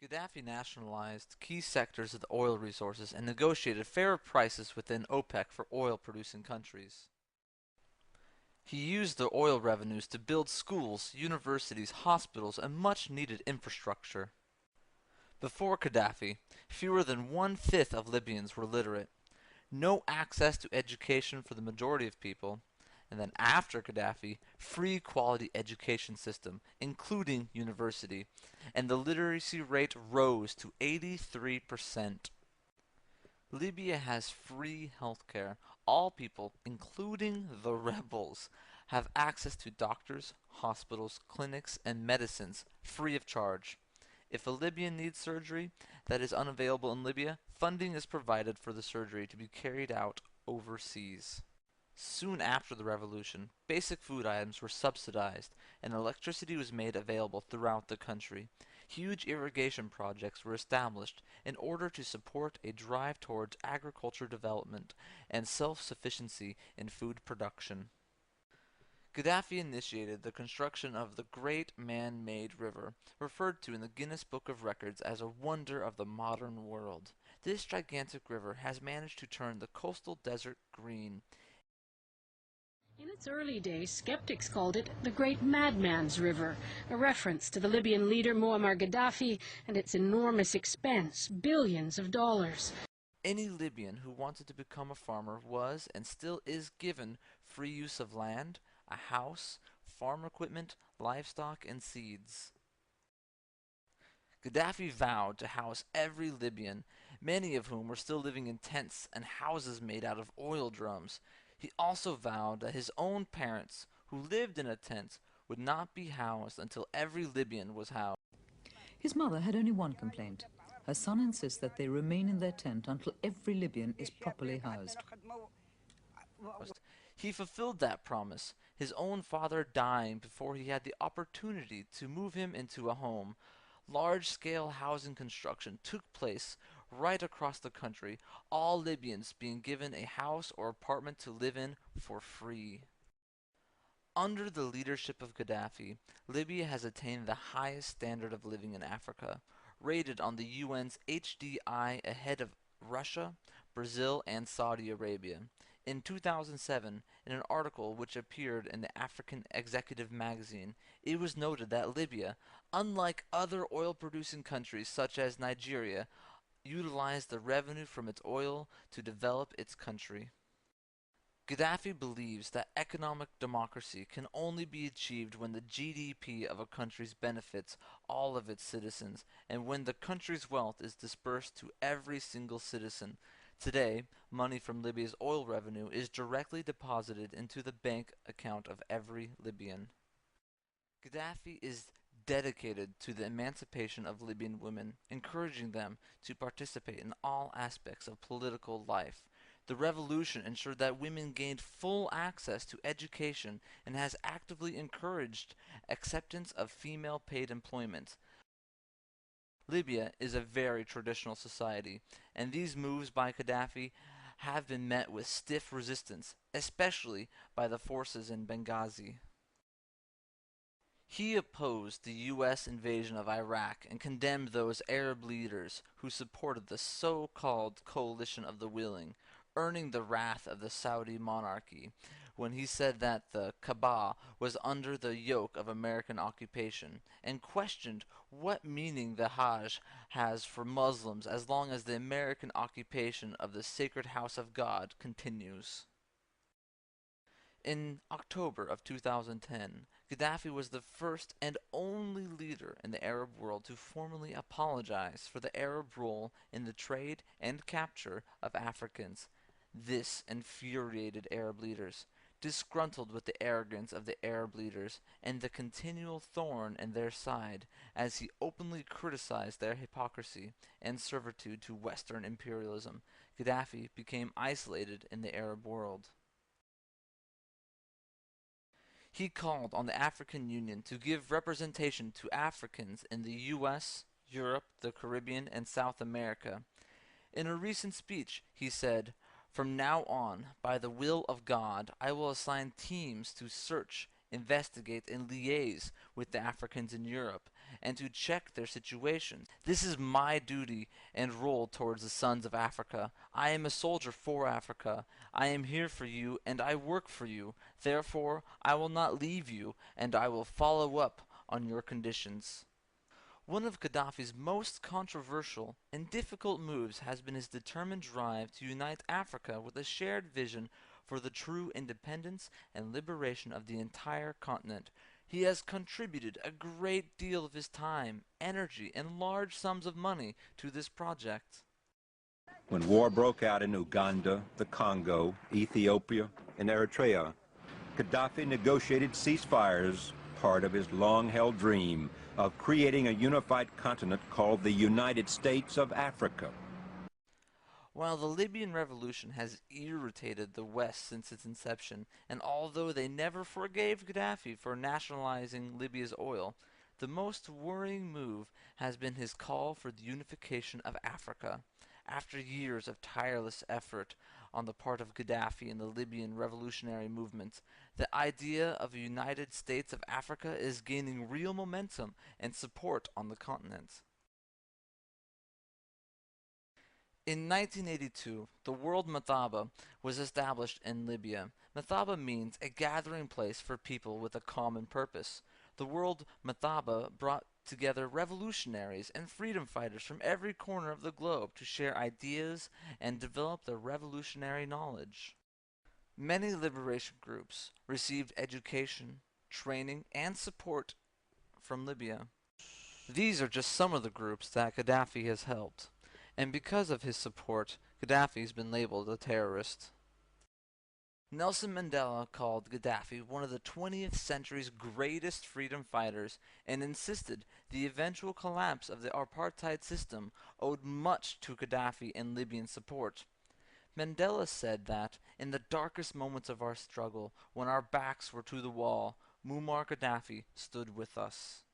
Gaddafi nationalized key sectors of the oil resources and negotiated fairer prices within OPEC for oil-producing countries. He used the oil revenues to build schools, universities, hospitals, and much-needed infrastructure. Before Gaddafi, fewer than one-fifth of Libyans were literate, no access to education for the majority of people, and then after Gaddafi, free quality education system, including university, and the literacy rate rose to 83%. Libya has free healthcare. All people, including the rebels, have access to doctors, hospitals, clinics, and medicines free of charge. If a Libyan needs surgery that is unavailable in Libya, funding is provided for the surgery to be carried out overseas. Soon after the revolution, basic food items were subsidized and electricity was made available throughout the country. Huge irrigation projects were established in order to support a drive towards agriculture development and self-sufficiency in food production. Gaddafi initiated the construction of the Great Man-Made River, referred to in the Guinness Book of Records as a wonder of the modern world. This gigantic river has managed to turn the coastal desert green. In its early days, skeptics called it the Great Madman's River, a reference to the Libyan leader Muammar Gaddafi and its enormous expense, billions of dollars. Any Libyan who wanted to become a farmer was and still is given free use of land, a house, farm equipment, livestock, and seeds. Gaddafi vowed to house every Libyan, many of whom were still living in tents and houses made out of oil drums. He also vowed that his own parents, who lived in a tent, would not be housed until every Libyan was housed. His mother had only one complaint. Her son insists that they remain in their tent until every Libyan is properly housed. He fulfilled that promise, his own father dying before he had the opportunity to move him into a home. Large-scale housing construction took place right across the country, all Libyans being given a house or apartment to live in for free. Under the leadership of Gaddafi, Libya has attained the highest standard of living in Africa, rated on the UN's HDI ahead of Russia, Brazil, and Saudi Arabia. In 2007, in an article which appeared in the African Executive magazine, it was noted that Libya, unlike other oil-producing countries such as Nigeria, utilized the revenue from its oil to develop its country. Gaddafi believes that economic democracy can only be achieved when the GDP of a country benefits all of its citizens and when the country's wealth is dispersed to every single citizen. Today, money from Libya's oil revenue is directly deposited into the bank account of every Libyan. Gaddafi is dedicated to the emancipation of Libyan women, encouraging them to participate in all aspects of political life. The revolution ensured that women gained full access to education and has actively encouraged acceptance of female paid employment. Libya is a very traditional society, and these moves by Gaddafi have been met with stiff resistance, especially by the forces in Benghazi. He opposed the U.S. invasion of Iraq and condemned those Arab leaders who supported the so-called coalition of the willing, earning the wrath of the Saudi monarchy when he said that the Kaaba was under the yoke of American occupation, and questioned what meaning the Hajj has for Muslims as long as the American occupation of the sacred house of God continues. In October of 2010, Gaddafi was the first and only leader in the Arab world to formally apologize for the Arab role in the trade and capture of Africans. This infuriated Arab leaders, disgruntled with the arrogance of the Arab leaders and the continual thorn in their side, as he openly criticized their hypocrisy and servitude to Western imperialism. Gaddafi became isolated in the Arab world. He called on the African Union to give representation to Africans in the U.S., Europe, the Caribbean, and South America. In a recent speech, he said, "From now on, by the will of God, I will assign teams to search investigate, and liaise with the Africans in Europe, and to check their situations. This is my duty and role towards the sons of Africa. I am a soldier for Africa. I am here for you, and I work for you. Therefore, I will not leave you, and I will follow up on your conditions. One of Gaddafi's most controversial and difficult moves has been his determined drive to unite Africa with a shared vision for the true independence and liberation of the entire continent. He has contributed a great deal of his time, energy, and large sums of money to this project. When war broke out in Uganda, the Congo, Ethiopia, and Eritrea, Gaddafi negotiated ceasefires, part of his long-held dream of creating a unified continent called the United States of Africa. While the Libyan revolution has irritated the West since its inception, and although they never forgave Gaddafi for nationalizing Libya's oil, the most worrying move has been his call for the unification of Africa. After years of tireless effort on the part of Gaddafi and the Libyan revolutionary movement, the idea of a United States of Africa is gaining real momentum and support on the continent. In 1982, the World Mathaba was established in Libya. Mathaba means a gathering place for people with a common purpose. The World Mathaba brought together revolutionaries and freedom fighters from every corner of the globe to share ideas and develop their revolutionary knowledge. Many liberation groups received education, training, and support from Libya. These are just some of the groups that Gaddafi has helped, and because of his support, Gaddafi has been labeled a terrorist. Nelson Mandela called Gaddafi one of the 20th century's greatest freedom fighters and insisted the eventual collapse of the apartheid system owed much to Gaddafi and Libyan support. Mandela said that, in the darkest moments of our struggle, when our backs were to the wall, Muammar Gaddafi stood with us.